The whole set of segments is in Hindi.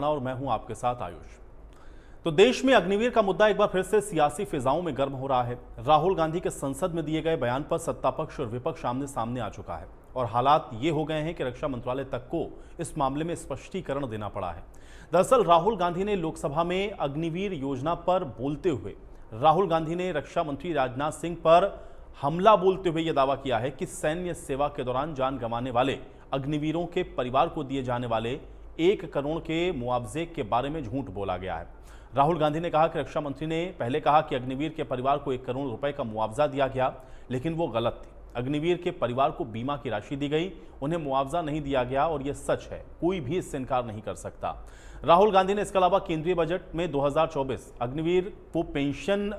और मैं हूं आपके साथ आयुष। तो देश में अग्निवीर का मुद्दा एक बार फिर से सियासी फिजाओं में गर्म हो रहा है। राहुल गांधी के संसद में दिए गए बयान पर सत्ता पक्ष और विपक्ष आमने सामने आ चुका है और हालात ये हो गए हैं कि रक्षा मंत्रालय तक को इस मामले में स्पष्टीकरण देना पड़ा है। दरअसल राहुल गांधी ने लोकसभा में अग्निवीर योजना पर बोलते हुए राहुल गांधी ने रक्षा मंत्री राजनाथ सिंह पर हमला बोलते हुए यह दावा किया है कि सैन्य सेवा के दौरान जान गंवाने वाले अग्निवीरों के परिवार को दिए जाने वाले 1 करोड़ के मुआवजे के बारे में झूठ बोला गया है। राहुल गांधी ने कहा कि रक्षा मंत्री ने पहले कहा कि अग्निवीर के परिवार को 1 करोड़ रुपए का मुआवजा दिया गया, लेकिन वो गलत थी। अग्निवीर के परिवार को बीमा की राशि दी गई, उन्हें मुआवजा नहीं दिया गया और यह सच है, कोई भी इससे इनकार नहीं कर सकता। राहुल गांधी ने इसके अलावा केंद्रीय बजट में 2024 अग्निवीर को पेंशन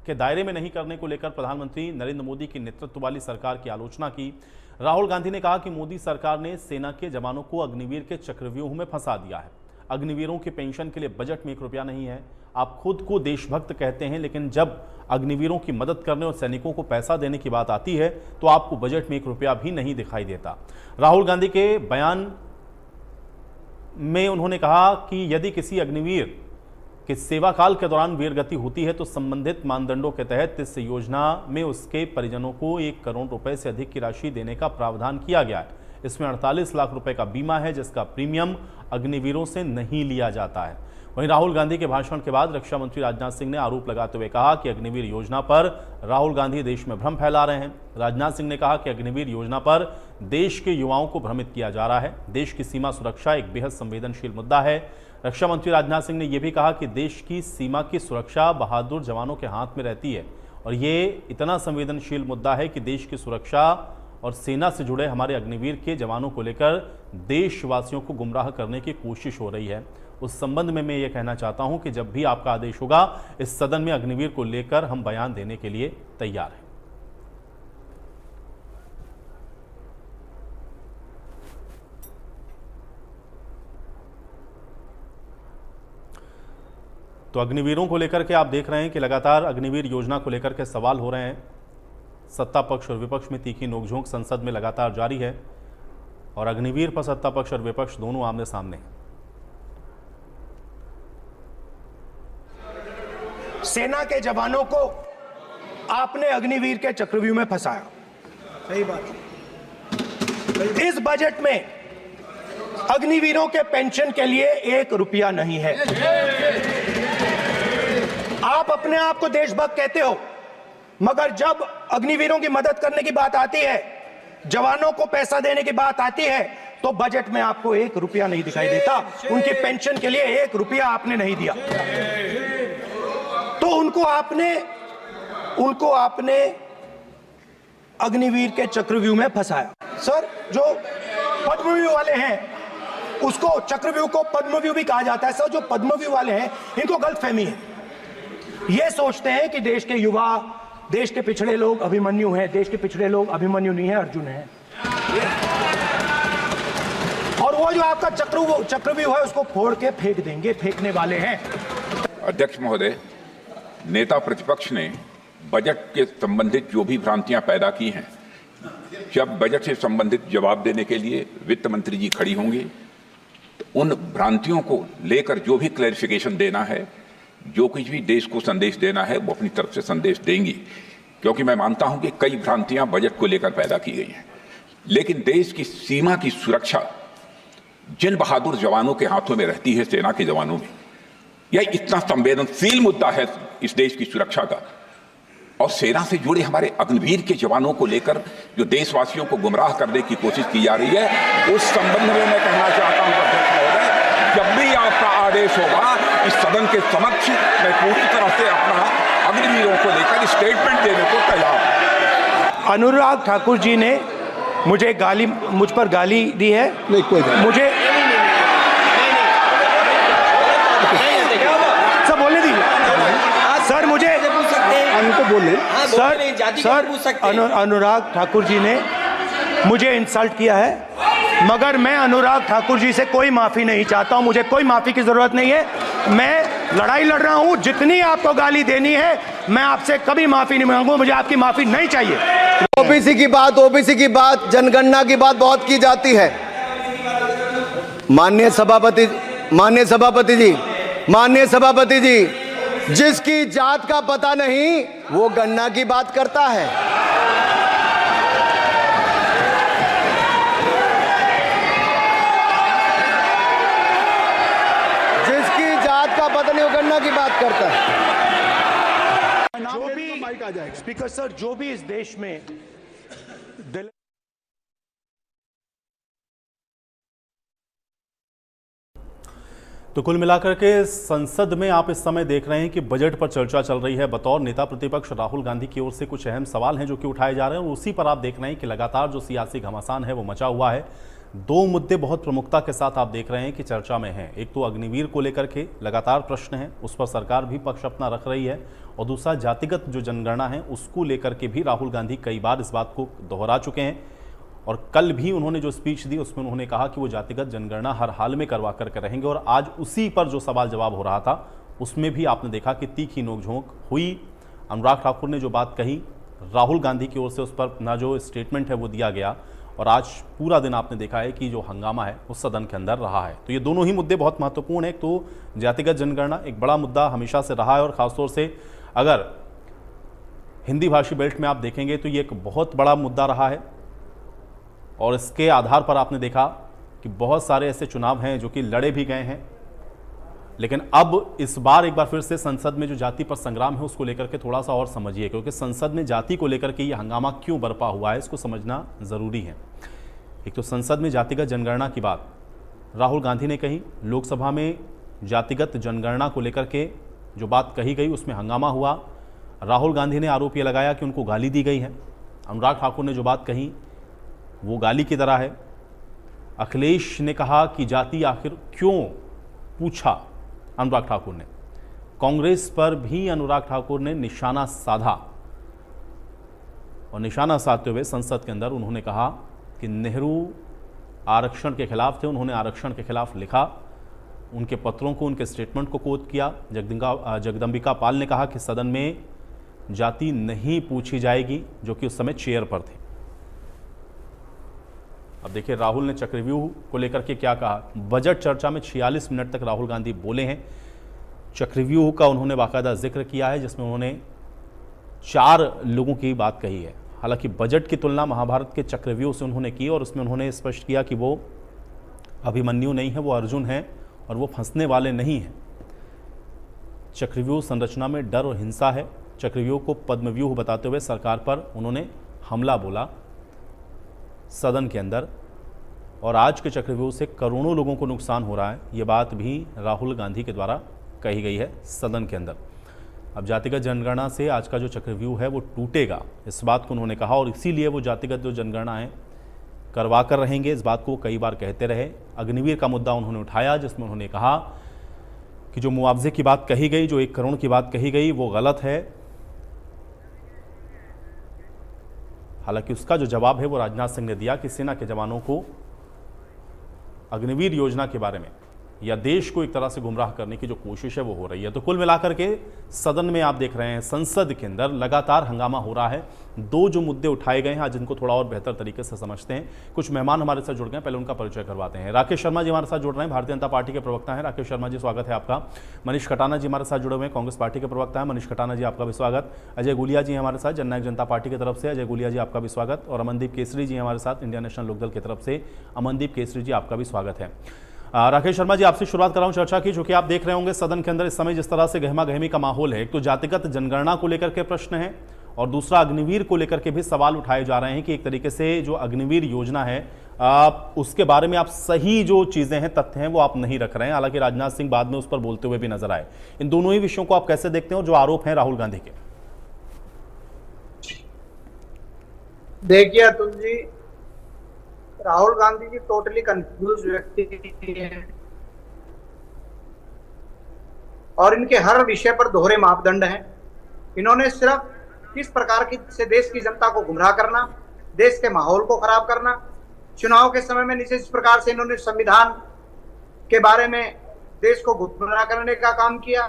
के दायरे में नहीं करने को लेकर प्रधानमंत्री नरेंद्र मोदी की नेतृत्व वाली सरकार की आलोचना की। राहुल गांधी ने कहा कि मोदी सरकार ने सेना के जवानों को अग्निवीर के चक्रव्यूह में फंसा दिया है। अग्निवीरों की पेंशन के लिए बजट में 1 रुपया नहीं है। आप खुद को देशभक्त कहते हैं, लेकिन जब अग्निवीरों की मदद करने और सैनिकों को पैसा देने की बात आती है तो आपको बजट में 1 रुपया भी नहीं दिखाई देता। राहुल गांधी के बयान में उन्होंने कहा कि यदि किसी अग्निवीर कि सेवा काल के दौरान वीरगति होती है तो संबंधित मानदंडों के तहत इस योजना में उसके परिजनों को 1 करोड़ रुपए से अधिक की राशि देने का प्रावधान किया गया है। इसमें 48 लाख रुपए का बीमा है, जिसका प्रीमियम अग्निवीरों से नहीं लिया जाता है। वहीं राहुल गांधी के भाषण के बाद रक्षा मंत्री राजनाथ सिंह ने आरोप लगाते हुए कहा कि अग्निवीर योजना पर राहुल गांधी देश में भ्रम फैला रहे हैं। राजनाथ सिंह ने कहा कि अग्निवीर योजना पर देश के युवाओं को भ्रमित किया जा रहा है। देश की सीमा सुरक्षा एक बेहद संवेदनशील मुद्दा है। रक्षा मंत्री राजनाथ सिंह ने यह भी कहा कि देश की सीमा की सुरक्षा बहादुर जवानों के हाथ में रहती है और ये इतना संवेदनशील मुद्दा है कि देश की सुरक्षा और सेना से जुड़े हमारे अग्निवीर के जवानों को लेकर देशवासियों को गुमराह करने की कोशिश हो रही है। उस संबंध में मैं ये कहना चाहता हूं कि जब भी आपका आदेश होगा, इस सदन में अग्निवीर को लेकर हम बयान देने के लिए तैयार हैं। तो अग्निवीरों को लेकर के आप देख रहे हैं कि लगातार अग्निवीर योजना को लेकर के सवाल हो रहे हैं। सत्ता पक्ष और विपक्ष में तीखी नोकझोंक संसद में लगातार जारी है और अग्निवीर पर सत्ता पक्ष और विपक्ष दोनों आमने सामने हैं। सेना के जवानों को आपने अग्निवीर के चक्रव्यूह में फंसाया। सही बात। इस बजट में अग्निवीरों के पेंशन के लिए 1 रुपया नहीं है। आप अपने आप को देशभक्त कहते हो, मगर जब अग्निवीरों की मदद करने की बात आती है, जवानों को पैसा देने की बात आती है, तो बजट में आपको 1 रुपया नहीं दिखाई देता। उनकी पेंशन के लिए 1 रुपया आपने नहीं दिया, तो उनको आपने अग्निवीर के चक्रव्यूह में फंसाया। सर, जो पद्मव्यूह वाले हैं उसको चक्रव्यूह को पद्मव्यूह भी कहा जाता है। सर, जो पद्मव्यूह वाले हैं इनको गलतफहमी है। ये सोचते हैं कि देश के युवा, देश के पिछड़े लोग अभिमन्यु हैं। देश के पिछड़े लोग अभिमन्यु नहीं है, अर्जुन है। और वो जो आपका चक्रव्यूह है उसको फोड़ के फेंक देंगे, फेंकने वाले हैं। अध्यक्ष महोदय, नेता प्रतिपक्ष ने बजट के संबंधित जो भी भ्रांतियां पैदा की हैं, जब बजट से संबंधित जवाब देने के लिए वित्त मंत्री जी खड़ी होंगी तो उन भ्रांतियों को लेकर जो भी क्लैरिफिकेशन देना है, जो कुछ भी देश को संदेश देना है, वो अपनी तरफ से संदेश देंगी। क्योंकि मैं मानता हूं कि कई भ्रांतियां बजट को लेकर पैदा की गई हैं, लेकिन देश की सीमा की सुरक्षा जिन बहादुर जवानों के हाथों में रहती है, सेना के जवानों में, यह इतना संवेदनशील मुद्दा है इस देश की सुरक्षा का। और सेना से जुड़े हमारे अग्निवीर के जवानों को लेकर जो देशवासियों को गुमराह करने की कोशिश की जा रही है, उस संबंध में मैं कहना चाहता हूं अध्यक्ष महोदय, जब भी आपका आदेश होगा, इस सदन के समक्ष मैं पूरी तरह से अपना अग्निवीरों को लेकर स्टेटमेंट देने को तैयार हूं। अनुराग ठाकुर जी ने मुझ पर गाली दी है। नहीं, कोई मुझे सब बोलने दीजिए सर। मुझे बोले सर, अनुराग ठाकुर जी ने मुझे इंसल्ट किया है, मगर मैं अनुराग ठाकुर जी से कोई माफी नहीं चाहता हूं। मुझे कोई माफी की जरूरत नहीं है। मैं लड़ाई लड़ रहा हूं। जितनी आपको गाली देनी है, मैं आपसे कभी माफी नहीं मांगूंगा। मुझे आपकी माफी नहीं चाहिए। ओबीसी की बात जनगणना की बात बहुत की जाती है। माननीय सभापति माननीय सभापति जी, जिसकी जात का पता नहीं वो गन्ना की बात करता है। जिसकी जात का पता नहीं वो गन्ना की बात करता है। जो भी स्पीकर सर, जो भी इस देश में तो कुल मिलाकर के संसद में आप इस समय देख रहे हैं कि बजट पर चर्चा चल रही है। बतौर नेता प्रतिपक्ष राहुल गांधी की ओर से कुछ अहम सवाल हैं जो कि उठाए जा रहे हैं और उसी पर आप देख रहे हैं कि लगातार जो सियासी घमासान है वो मचा हुआ है। दो मुद्दे बहुत प्रमुखता के साथ आप देख रहे हैं कि चर्चा में हैं। एक तो अग्निवीर को लेकर के लगातार प्रश्न है, उस पर सरकार भी पक्ष अपना रख रही है, और दूसरा जातिगत जो जनगणना है उसको लेकर के भी राहुल गांधी कई बार इस बात को दोहरा चुके हैं। और कल भी उन्होंने जो स्पीच दी उसमें उन्होंने कहा कि वो जातिगत जनगणना हर हाल में करवा करके रहेंगे। और आज उसी पर जो सवाल जवाब हो रहा था उसमें भी आपने देखा कि तीखी नोकझोंक हुई। अनुराग ठाकुर ने जो बात कही, राहुल गांधी की ओर से उस पर ना जो स्टेटमेंट है वो दिया गया, और आज पूरा दिन आपने देखा है कि जो हंगामा है उस सदन के अंदर रहा है। तो ये दोनों ही मुद्दे बहुत महत्वपूर्ण है। तो जातिगत जनगणना एक बड़ा मुद्दा हमेशा से रहा है, और ख़ासतौर से अगर हिंदी भाषी बेल्ट में आप देखेंगे तो ये एक बहुत बड़ा मुद्दा रहा है। और इसके आधार पर आपने देखा कि बहुत सारे ऐसे चुनाव हैं जो कि लड़े भी गए हैं, लेकिन अब इस बार एक बार फिर से संसद में जो जाति पर संग्राम है उसको लेकर के थोड़ा सा और समझिए, क्योंकि संसद में जाति को लेकर के ये हंगामा क्यों बरपा हुआ है इसको समझना ज़रूरी है। एक तो संसद में जातिगत जनगणना की बात राहुल गांधी ने कही, लोकसभा में जातिगत जनगणना को लेकर के जो बात कही गई उसमें हंगामा हुआ। राहुल गांधी ने आरोप ये लगाया कि उनको गाली दी गई है। अनुराग ठाकुर ने जो बात कही वो गाली की तरह है। अखिलेश ने कहा कि जाति आखिर क्यों पूछा अनुराग ठाकुर ने। कांग्रेस पर भी अनुराग ठाकुर ने निशाना साधा, और निशाना साधते हुए संसद के अंदर उन्होंने कहा कि नेहरू आरक्षण के खिलाफ थे, उन्होंने आरक्षण के खिलाफ लिखा, उनके पत्रों को, उनके स्टेटमेंट को कोट किया। जगदम्बिका पाल ने कहा कि सदन में जाति नहीं पूछी जाएगी, जो कि उस समय चेयर पर थे। अब देखिए राहुल ने चक्रव्यूह को लेकर के क्या कहा। बजट चर्चा में 46 मिनट तक राहुल गांधी बोले हैं। चक्रव्यूह का उन्होंने बाकायदा जिक्र किया है, जिसमें उन्होंने 4 लोगों की बात कही है। हालांकि बजट की तुलना महाभारत के चक्रव्यूह से उन्होंने की, और उसमें उन्होंने स्पष्ट किया कि वो अभिमन्यु नहीं है, वो अर्जुन है, और वो फंसने वाले नहीं हैं। चक्रव्यूह संरचना में डर और हिंसा है। चक्रव्यूह को पद्मव्यूह बताते हुए सरकार पर उन्होंने हमला बोला सदन के अंदर, और आज के चक्रव्यूह से करोड़ों लोगों को नुकसान हो रहा है, ये बात भी राहुल गांधी के द्वारा कही गई है सदन के अंदर। अब जातिगत जनगणना से आज का जो चक्रव्यूह है वो टूटेगा, इस बात को उन्होंने कहा, और इसीलिए वो जातिगत जो जनगणना है करवा कर रहेंगे, इस बात को कई बार कहते रहे। अग्निवीर का मुद्दा उन्होंने उठाया, जिसमें उन्होंने कहा कि जो मुआवजे की बात कही गई, जो 1 करोड़ की बात कही गई, वो गलत है। हालांकि उसका जो जवाब है वो राजनाथ सिंह ने दिया कि सेना के जवानों को अग्निवीर योजना के बारे में या देश को एक तरह से गुमराह करने की जो कोशिश है वो हो रही है। तो कुल मिलाकर के सदन में आप देख रहे हैं संसद के अंदर लगातार हंगामा हो रहा है। 2 जो मुद्दे उठाए गए हैं आज इनको थोड़ा और बेहतर तरीके से समझते हैं। कुछ मेहमान हमारे साथ जुड़ गए, पहले उनका परिचय करवाते हैं। राकेश शर्मा जी हमारे साथ जुड़ रहे हैं, भारतीय जनता पार्टी के प्रवक्ता हैं। राकेश शर्मा जी स्वागत है आपका। मनीष खटाना जी हमारे साथ जुड़े हुए हैं, कांग्रेस पार्टी के प्रवक्ता हैं। मनीष खटाना जी आपका भी स्वागत। अजय गुलिया जी हमारे साथ, जननायक जनता पार्टी की तरफ से, अजय गुलिया जी आपका भी स्वागत। और अमनदीप केसरी जी हमारे साथ, इंडियन नेशनल लोकदल की तरफ से, अमनदीप केसरी जी आपका भी स्वागत है। राकेश शर्मा जी आपसे शुरुआत कर रहा हूं चर्चा की, चूंकि आप देख रहे होंगे सदन के अंदर इस समय जिस तरह से गहमा गहमी का माहौल है। एक तो जातिगत जनगणना को लेकर के प्रश्न है, और दूसरा अग्निवीर को लेकर के भी सवाल उठाए जा रहे हैं कि एक तरीके से जो अग्निवीर योजना है उसके बारे में आप सही जो चीजें हैं, तथ्य हैं, वो आप नहीं रख रहे हैं। हालांकि राजनाथ सिंह बाद में उस पर बोलते हुए भी नजर आए। इन दोनों ही विषयों को आप कैसे देखते हैं, और जो आरोप हैं राहुल गांधी के? देखिए अतुल जी, राहुल गांधी जी टोटली कंफ्यूज व्यक्ति हैं, और इनके हर विषय पर दोहरे मापदंड हैं। इन्होंने सिर्फ किस प्रकार की से देश की जनता को गुमराह करना, देश के माहौल को खराब करना, चुनाव के समय में जिस प्रकार से इन्होंने संविधान के बारे में देश को गुमराह करने का काम किया,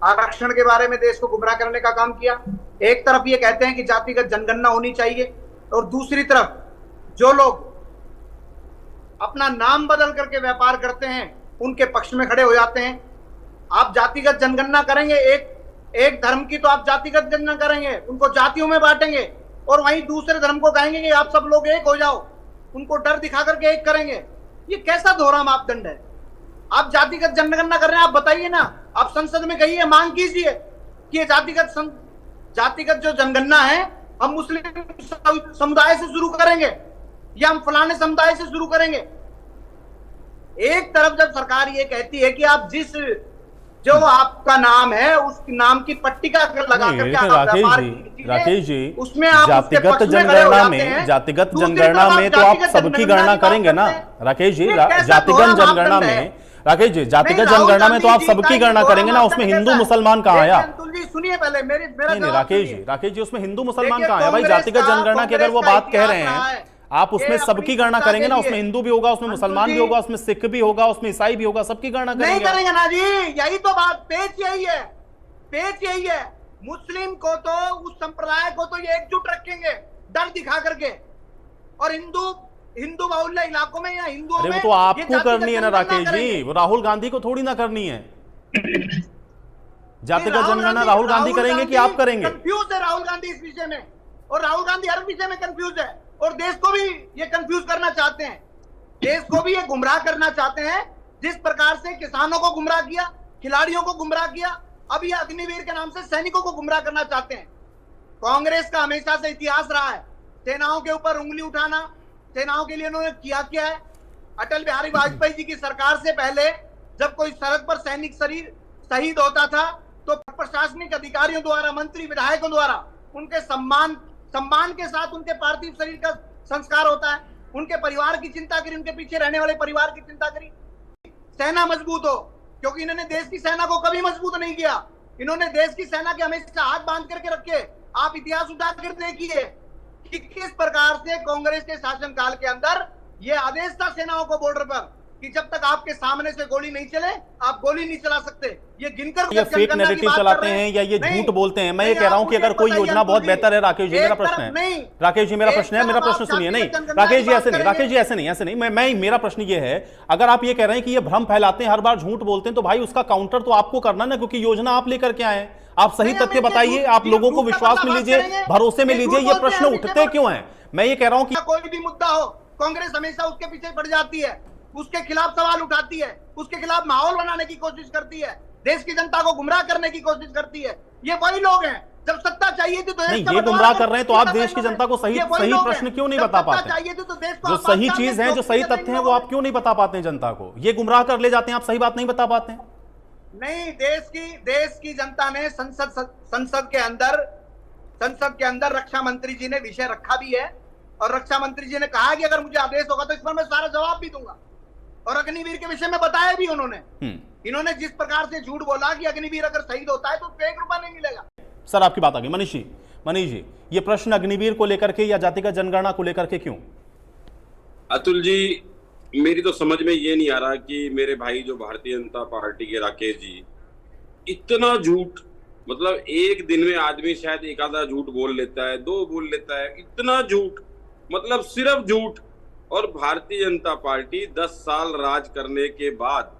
आरक्षण के बारे में देश को गुमराह करने का काम किया। एक तरफ ये कहते हैं कि जातिगत जनगणना होनी चाहिए, और दूसरी तरफ जो लोग अपना नाम बदल करके व्यापार करते हैं उनके पक्ष में खड़े हो जाते हैं। आप जातिगत जनगणना करेंगे, एक धर्म की तो आप जातिगत जनगणना करेंगे, उनको जातियों में बांटेंगे और वहीं दूसरे धर्म को कहेंगे कि आप सब लोग एक हो जाओ, उनको डर दिखा करके एक करेंगे। ये कैसा दोहरा मापदंड है? आप जातिगत जनगणना कर रहे हैं, आप बताइए ना, आप संसद में कहिए, मांग कीजिए कि जातिगत जो जनगणना है हम मुस्लिम समुदाय से शुरू करेंगे या हम फलाने समुदाय से शुरू करेंगे। एक तरफ जब सरकार ये कहती है कि आप जो आपका नाम है उस नाम की पट्टिका लगा करके राकेश जी उसमें आप जातिगत जनगणना में तो आप सबकी गणना करेंगे ना राकेश जी। जातिगत जनगणना में तो आप सबकी गणना करेंगे ना, उसमें हिंदू मुसलमान कहाँ आया? सुनिए पहले नहीं राकेश जी उसमें हिंदू मुसलमान कहाँ आया भाई? जातिगत जनगणना की अगर वो बात कह रहे हैं, आप उसमें सबकी गणना करेंगे ना, उसमें हिंदू भी होगा, उसमें मुसलमान भी होगा, उसमें सिख भी होगा, उसमें ईसाई भी होगा, सबकी गणना नहीं करेंगे ना जी। यही तो बात, पेच यही है। मुस्लिम को तो उस संप्रदाय को तो ये एकजुट रखेंगे डर दिखा करके, और हिंदू बाहुल्य इलाकों में या हिंदुओं में तो आपको करनी है ना राकेश जी, वो राहुल गांधी को थोड़ी ना करनी है। जातिगत जनगणना राहुल गांधी करेंगे कि आप करेंगे? कंफ्यूज है राहुल गांधी इस विषय में, और राहुल गांधी हर विषय में कंफ्यूज है, और देश को भी ये कंफ्यूज करना चाहते हैं, देश को भी ये गुमराह करना चाहते हैं। जिस प्रकार से किसानों को गुमराह किया, खिलाड़ियों को गुमराह किया, अब ये अग्निवीर के नाम से सैनिकों को गुमराह करना चाहते हैं। कांग्रेस का हमेशा से इतिहास रहा है सेनाओं के ऊपर उंगली उठाना, सेनाओं के लिए उन्होंने क्या किया है। अटल बिहारी वाजपेयी जी की सरकार से पहले जब कोई सरहद पर सैनिक शहीद होता था तो प्रशासनिक अधिकारियों द्वारा, मंत्री विधायकों द्वारा उनके सम्मान के साथ उनके पार्थिव शरीर का संस्कार होता है। उनके परिवार की चिंता करी, उनके पीछे रहने वाले परिवार की चिंता करी, सेना मजबूत हो, क्योंकि इन्होंने देश की सेना को कभी मजबूत नहीं किया। इन्होंने देश की सेना के हमेशा हाथ बांध करके रखे। आप इतिहास उठा कर देखिए कि किस प्रकार से कांग्रेस के शासनकाल के अंदर यह आदेश था सेनाओं को बॉर्डर पर कि जब तक आपके सामने से गोली नहीं चले आप गोली नहीं चला सकते। ये गिनकर ये फेक नैरेटिव चलाते हैं या ये झूठ बोलते हैं। मैं ये कह रहा हूं कि अगर कोई योजना बहुत बेहतर है, राकेश जी मेरा प्रश्न है, राकेश जी मेरा प्रश्न सुनिए। नहीं राकेश जी ऐसे नहीं, मैं मेरा प्रश्न ये है, अगर आप ये कह रहे हैं कि ये भ्रम फैलाते हैं, हर बार झूठ बोलते हैं, तो भाई उसका काउंटर तो आपको करना ना, क्योंकि योजना आप लेकर के आए। आप सही तथ्य बताइए, आप लोगों को विश्वास में लीजिए, भरोसे में लीजिए। ये प्रश्न उठते क्यों है? मैं ये कह रहा हूं कि कोई भी मुद्दा हो कांग्रेस हमेशा उसके पीछे पड़ जाती है, उसके खिलाफ सवाल उठाती है, उसके खिलाफ माहौल बनाने की कोशिश करती है, देश की जनता को गुमराह करने की कोशिश करती है। ये वही लोग हैं, जब सत्ता चाहिए थी तो नहीं, ये गुमराह कर रहे हैं तो आप देश की जनता को सही प्रश्न क्यों नहीं बता पाते? जो सही चीज है, जो सही तथ्य है, वो आप क्यों नहीं बता पाते हैं जनता को? ये गुमराह कर ले जाते हैं, आप सही बात नहीं बता पाते हैं। नहीं, देश की जनता ने संसद के अंदर रक्षा मंत्री जी ने विषय रखा भी है, और रक्षा मंत्री जी ने कहा कि अगर मुझे आदेश होगा तो इस पर मैं सारा जवाब भी दूंगा, और अग्निवीर के विषय में बताया भी उन्होंने। इन्होंने जिस प्रकार से झूठ बोला कि अग्निवीर अगर शहीद होता है तो ₹1 नहीं मिलेगा। सर आपकी बात आ गई। मनीष जी ये प्रश्न अग्निवीर को लेकर के या जातिगत जनगणना को लेकर के क्यों? अतुल जी, मेरी तो समझ में ये नहीं आ रहा कि मेरे भाई जो भारतीय जनता पार्टी के राकेश जी इतना झूठ, मतलब एक दिन में आदमी शायद एक आधा झूठ बोल लेता है, 2 बोल लेता है, इतना झूठ, मतलब सिर्फ झूठ। और भारतीय जनता पार्टी 10 साल राज करने के बाद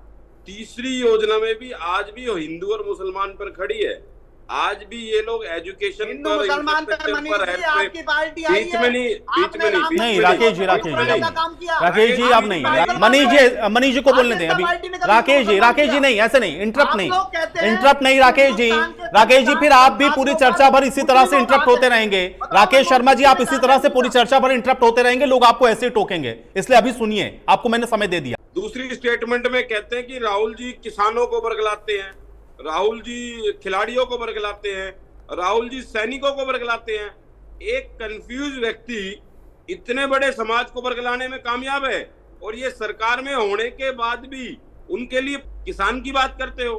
तीसरी योजना में भी आज भी हिंदू और मुसलमान पर खड़ी है। आज भी ये लोग एजुकेशन हिंदू मुसलमान पर आपकी पार्टी आई बीच में नहीं राकेश जी अब नहीं, मनीष जी को बोलने दें अभी। राकेश जी नहीं, ऐसे नहीं, इंटरप्ट नहीं राकेश जी फिर आप भी पूरी चर्चा भर इसी तरह से इंटरप्ट होते रहेंगे। राकेश शर्मा जी आप इसी तरह से पूरी चर्चा भर इंटरप्ट होते रहेंगे, लोग आपको ऐसे ही टोकेंगे, इसलिए अभी सुनिए, आपको मैंने समय दे दिया। दूसरी स्टेटमेंट में कहते हैं कि राहुल जी किसानों को बरगलाते हैं, राहुल जी खिलाड़ियों को बरगलाते हैं, राहुल जी सैनिकों को बरगलाते हैं। एक कंफ्यूज व्यक्ति इतने बड़े समाज को बरगलाने में कामयाब है, और ये सरकार में होने के बाद भी उनके लिए किसान की बात करते हो।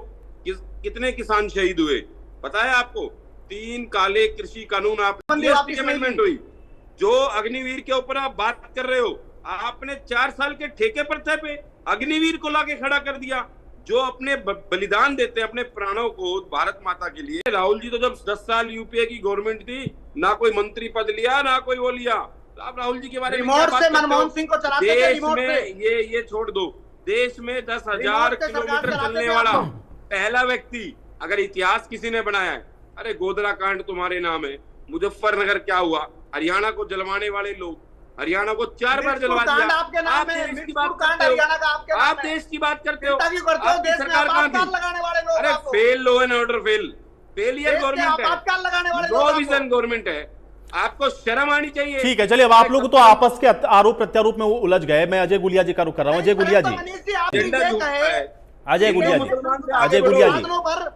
कितने किसान शहीद हुए पता है आपको? 3 काले कृषि कानून अमेंडमेंट हुई। जो अग्निवीर के ऊपर आप बात कर रहे हो, आपने 4 साल के ठेके पर पे अग्निवीर को लाके खड़ा कर दिया, जो अपने बलिदान देते हैं अपने प्राणों को भारत माता के लिए। राहुल जी तो जब 10 साल यूपीए की गवर्नमेंट थी, ना कोई मंत्री पद लिया, ना कोई वो लिया। आप राहुल जी के बारे में मनमोहन सिंह को चलाते थे देश में ये छोड़ दो। देश में 10,000 किलोमीटर चलने वाला पहला व्यक्ति अगर इतिहास किसी ने बनाया है, अरे गोधरा कांड तुम्हारे नाम है, मुजफ्फरनगर क्या हुआ, हरियाणा को जलवाने वाले लोग, हरियाणा को 4 बार जलवा दिया। आप देश की बात करते हो, आप देश की बात करते हो, आपकी सरकार कहाँ थी? अरे fail law and order, failure government है, नो विजन गवर्नमेंट है, आपको शर्म आनी चाहिए। ठीक है, चलिए अब आप लोग तो आपस के आरोप प्रत्यारोप में वो उलझ गए। मैं अजय गुलिया जी का रुख कर रहा हूँ। अजय गुलिया जी, अजय गुलिया जी, अजय गुलिया जी,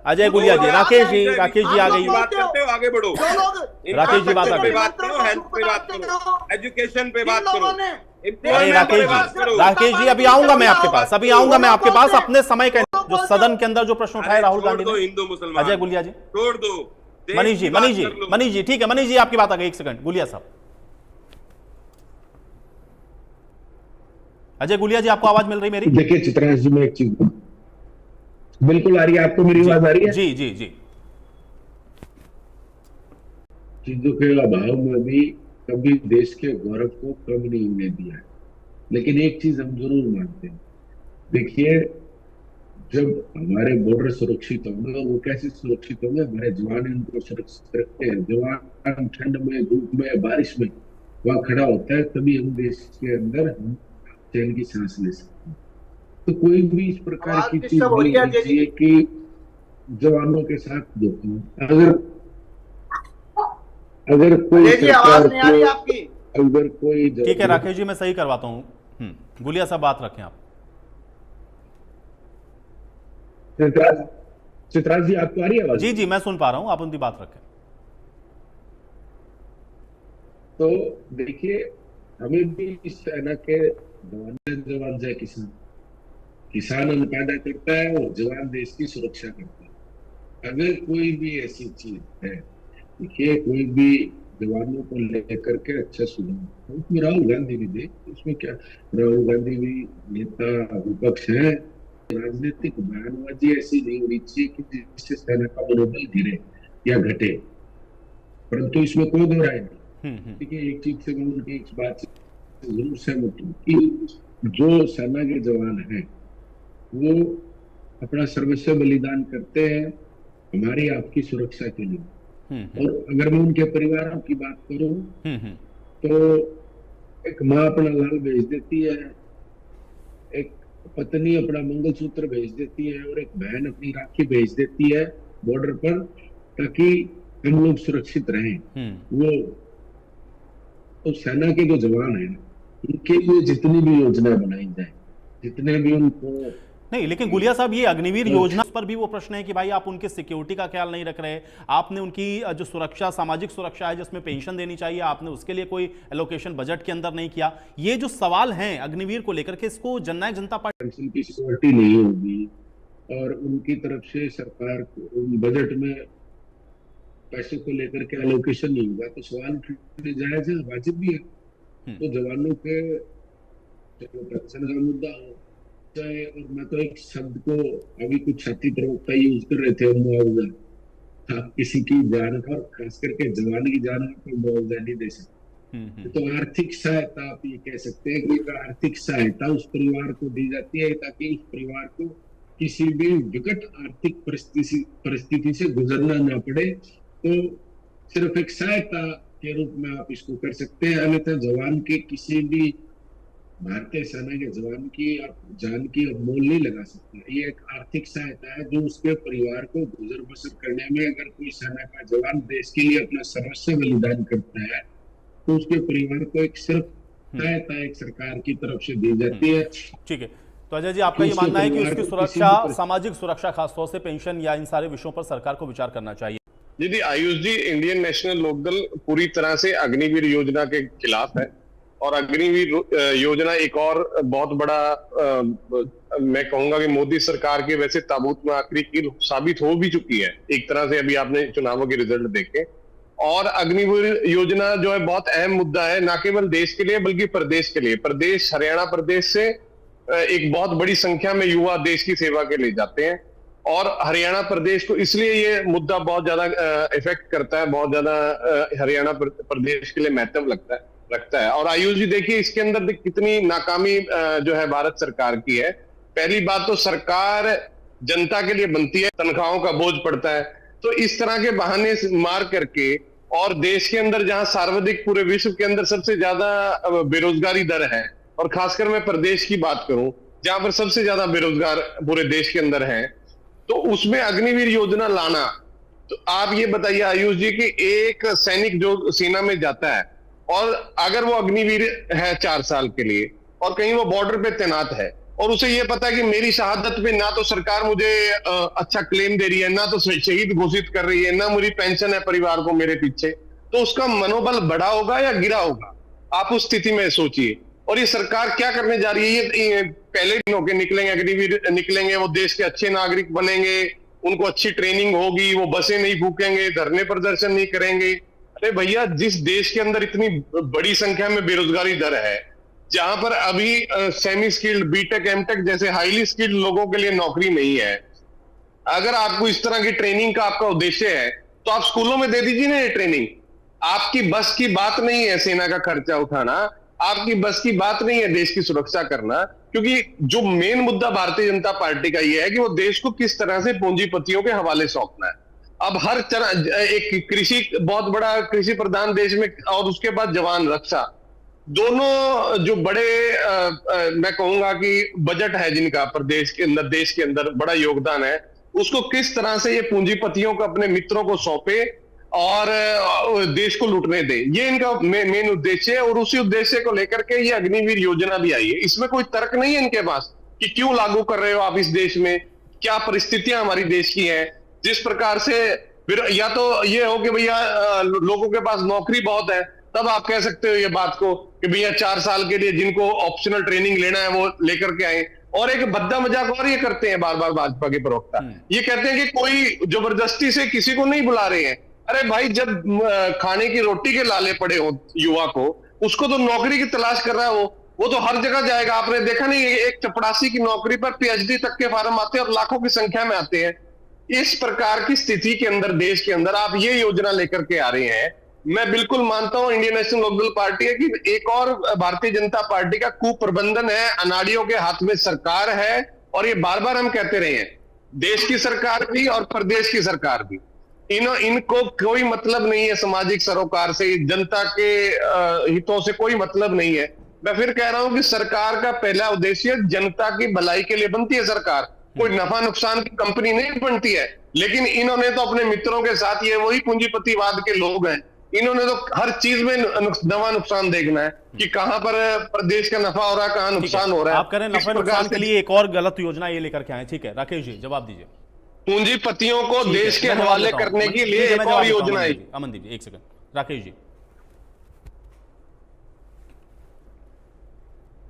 अजय गुलिया जी, राकेश जी, राकेश जी आ गई। बात करते हो, आगे बढ़ो। राकेश जी बात पे बात करो, हेल्थ पे बात करो, एजुकेशन पे बात करो। अरे राकेश जी अभी आऊंगा मैं आपके पास, अभी आऊंगा मैं आपके पास। अपने समय के जो सदन के अंदर जो प्रश्न उठाए राहुल गांधी ने, हिंदू मुसलमान, अजय गुलिया जी छोड़ दो। मनीष जी, मनीष जी, ठीक है मनीष जी आपकी बात आ गई। 1 सेकंड, गुलिया साहब, अजय गुलिया जी आपको आवाज मिल रही मेरी? देखिए चित्रांश जी, मैं एक चीज बिल्कुल आ रही है, आपको मेरी आवाज आ रही है? जी जी जी। चीजों के अभाव में भी कभी देश के गौरव को कम नहीं होने दिया है, लेकिन एक चीज हम जरूर मानते हैं। देखिए, जब हमारे बॉर्डर सुरक्षित होंगे, वो कैसे सुरक्षित होंगे? हमारे जवान उनको सुरक्षित रखते हैं। जवान ठंड में, धूप में, बारिश में वहां खड़ा होता है, तभी हम देश के अंदर हम चैन की सांस ले सकते हैं। तो कोई भी इस प्रकार की चीज नहीं चाहिए कि जवानों के साथ धोखा। अगर कोई सरकार को, अगर कोई, ठीक है राकेश जी, मैं सही करवाता हूँ। गुलिया साहब बात रखें आप। चित्रांश जी आपको आ रही है आवाज? जी जी मैं सुन पा रहा हूँ, आप उनकी बात रखें। तो देखिए, हमें भी इस सेना के जवान जय किसान, किसान अन्न पैदा करता है और जवान देश की सुरक्षा करता है। अगर कोई भी ऐसी चीज है, देखिए कोई भी जवानों को लेकर के अच्छा सुधार, उसमें राहुल गांधी भी दे, उसमें क्या, राहुल गांधी भी नेता विपक्ष है। राजनीतिक बयानबाजी ऐसी नहीं होनी चाहिए कि जिससे सेना का मनोबल गिरे या घटे, परंतु इसमें कोई दो राय नहीं। देखिए, एक चीज से मैं उनकी इस बात से जरूर सहमत हूँ कि जो सेना के जवान हैं वो अपना सर्वस्व बलिदान करते हैं हमारी आपकी सुरक्षा के लिए। और अगर मैं उनके परिवारों की बात करूं तो एक माँ अपना लाल भेज देती है, एक पत्नी अपना मंगलसूत्र भेज देती है और एक बहन अपनी राखी भेज देती है बॉर्डर पर, ताकि हम लोग सुरक्षित रहें। वो तो सेना के जो जवान हैं उनके लिए जितनी भी योजना बनाई जाए, जितने भी उनको नहीं, लेकिन गुलिया साहब ये अग्निवीर योजना पर भी वो प्रश्न है कि भाई आप उनकी सिक्योरिटी का ख्याल नहीं रख रहे। आपने उनकी जो सुरक्षा, सामाजिक सुरक्षा है जिसमें पेंशन देनी चाहिए, आपने उसके लिए कोई एलोकेशन बजट के अंदर नहीं किया। ये जो सवाल हैं अग्निवीर को लेकर के, इसको जननायक जनता पार्टी पेंशन की सिक्योरिटी नहीं होगी और उनकी तरफ से सरकार को बजट में पैसे को लेकर के एलोकेशन नहीं होगा, तो सवाल उठने जायज है, वाजिब भी है। तो जवानों के पेंशन का मुद्दा हो चाहे, और मैं तो एक शब्द को अभी कुछ छाती प्रवक्ता यूज कर रहे थे, मुआवजा। आप किसी की जान का, खास करके जवान की जान का मुआवजा नहीं दे सकते। तो आर्थिक सहायता आप ये कह सकते हैं कि आर्थिक सहायता उस परिवार को दी जाती है ताकि उस परिवार को किसी भी विकट आर्थिक परिस्थिति से गुजरना ना पड़े। तो सिर्फ एक सहायता के रूप में आप इसको कर सकते हैं, अन्यथा जवान के किसी भी भारतीय सेना के जवान की आप जान की मोल नहीं लगा सकते। ये एक आर्थिक सहायता है जो उसके परिवार को गुजर बसर करने में, अगर कोई सेना का जवान देश के लिए अपना सर्वस्व बलिदान करता है तो उसके परिवार को एक सिर्फ सहायता एक सरकार की तरफ से दी जाती है। ठीक है, तो अजय जी आपका ये मानना है कि उसकी सुरक्षा, सामाजिक सुरक्षा, खासतौर से पेंशन या इन सारे विषयों पर सरकार को विचार करना चाहिए? जी आयुष जी, इंडियन नेशनल लोकदल पूरी तरह से अग्निवीर योजना के खिलाफ है और अग्निवीर योजना एक और बहुत बड़ा मैं कहूंगा कि मोदी सरकार के वैसे ताबूत में आखिरी कील साबित हो भी चुकी है एक तरह से, अभी आपने चुनावों के रिजल्ट देखे। और अग्निवीर योजना जो है बहुत अहम मुद्दा है, ना केवल देश के लिए बल्कि प्रदेश के लिए। प्रदेश, हरियाणा प्रदेश से एक बहुत बड़ी संख्या में युवा देश की सेवा के लिए जाते हैं और हरियाणा प्रदेश को इसलिए ये मुद्दा बहुत ज्यादा इफेक्ट करता है, बहुत ज्यादा हरियाणा प्रदेश के लिए महत्व रखता है। और आयुष जी देखिए, इसके अंदर कितनी नाकामी जो है भारत सरकार की है। पहली बात तो सरकार जनता के लिए बनती है, तनख्वाहों का बोझ पड़ता है, तो इस तरह के बहाने मार करके, और देश के अंदर जहां सर्वाधिक पूरे विश्व के अंदर सबसे ज्यादा बेरोजगारी दर है, और खासकर मैं प्रदेश की बात करूं जहां पर सबसे ज्यादा बेरोजगार पूरे देश के अंदर है, तो उसमें अग्निवीर योजना लाना, तो आप ये बताइए आयुष जी कि एक सैनिक जो सेना में जाता है और अगर वो अग्निवीर है 4 साल के लिए और कहीं वो बॉर्डर पे तैनात है और उसे ये पता है कि मेरी शहादत पे ना तो सरकार मुझे अच्छा क्लेम दे रही है, ना तो शहीद घोषित कर रही है, ना मेरी पेंशन है परिवार को मेरे पीछे, तो उसका मनोबल बढ़ा होगा या गिरा होगा? आप उस स्थिति में सोचिए। और ये सरकार क्या करने जा रही है? ये पहले दिन होके निकलेंगे, अग्निवीर निकलेंगे, वो देश के अच्छे नागरिक बनेंगे, उनको अच्छी ट्रेनिंग होगी, वो बसें नहीं फूकेंगे, धरने प्रदर्शन नहीं करेंगे। अरे भैया, जिस देश के अंदर इतनी बड़ी संख्या में बेरोजगारी दर है, जहां पर अभी सेमी स्किल्ड, बीटेक, एमटेक जैसे हाईली स्किल्ड लोगों के लिए नौकरी नहीं है, अगर आपको इस तरह की ट्रेनिंग का आपका उद्देश्य है तो आप स्कूलों में दे दीजिए ना ये ट्रेनिंग। आपकी बस की बात नहीं है सेना का खर्चा उठाना, आपकी बस की बात नहीं है देश की सुरक्षा करना, क्योंकि जो मेन मुद्दा भारतीय जनता पार्टी का ये है कि वो देश को किस तरह से पूंजीपतियों के हवाले सौंपना है। अब हर तरह, एक कृषि, बहुत बड़ा कृषि प्रधान देश में, और उसके बाद जवान, रक्षा, दोनों जो बड़े मैं कहूंगा कि बजट है जिनका प्रदेश के अंदर, देश के अंदर बड़ा योगदान है, उसको किस तरह से ये पूंजीपतियों को, अपने मित्रों को सौंपे और देश को लूटने दे, ये इनका मेन उद्देश्य है। और उसी उद्देश्य को लेकर के ये अग्निवीर योजना भी आई है। इसमें कोई तर्क नहीं है इनके पास कि क्यों लागू कर रहे हो आप इस देश में, क्या परिस्थितियां हमारी देश की हैं, जिस प्रकार से, या तो ये हो कि भैया लोगों के पास नौकरी बहुत है, तब आप कह सकते हो ये बात को कि भैया 4 साल के लिए जिनको ऑप्शनल ट्रेनिंग लेना है वो लेकर के आए। और एक भद्दा मजाक और ये करते हैं बार बार भाजपा के प्रवक्ता, ये कहते हैं कि कोई जबरदस्ती से किसी को नहीं बुला रहे हैं। अरे भाई, जब खाने की रोटी के लाले पड़े हो युवा को, उसको तो नौकरी की तलाश कर रहा है वो तो हर जगह जाएगा। आपने देखा नहीं, एक चपड़ासी की नौकरी पर पीएचडी तक के फार्म आते हैं और लाखों की संख्या में आते हैं। इस प्रकार की स्थिति के अंदर, देश के अंदर आप ये योजना लेकर के आ रहे हैं। मैं बिल्कुल मानता हूं इंडियन नेशनल लोकदल पार्टी है कि एक और भारतीय जनता पार्टी का कुप्रबंधन है, अनाड़ियों के हाथ में सरकार है, और ये बार बार हम कहते रहे हैं, देश की सरकार भी और प्रदेश की सरकार भी, इनको कोई मतलब नहीं है सामाजिक सरोकार से, जनता के हितों से कोई मतलब नहीं है। मैं फिर कह रहा हूं कि सरकार का पहला उद्देश्य जनता की भलाई के लिए बनती है सरकार, कोई नफा नुकसान की कंपनी नहीं बनती है। लेकिन इन्होंने तो अपने मित्रों के साथ, ये वही पूंजीपतिवाद के लोग हैं, इन्होंने तो हर चीज में नफा नुकसान देखना है कि कहां पर प्रदेश का नफा हो रहा है, कहां नुकसान हो रहा है। आप कह रहे हैं नफा नुकसान के लिए एक और गलत योजना ये लेकर के आए। ठीक है राकेश जी, जवाब दीजिए। पूंजीपतियों को देश के हवाले करने के लिए एक और योजना है। अमनदीप जी, एक सेकंड। राकेश जी,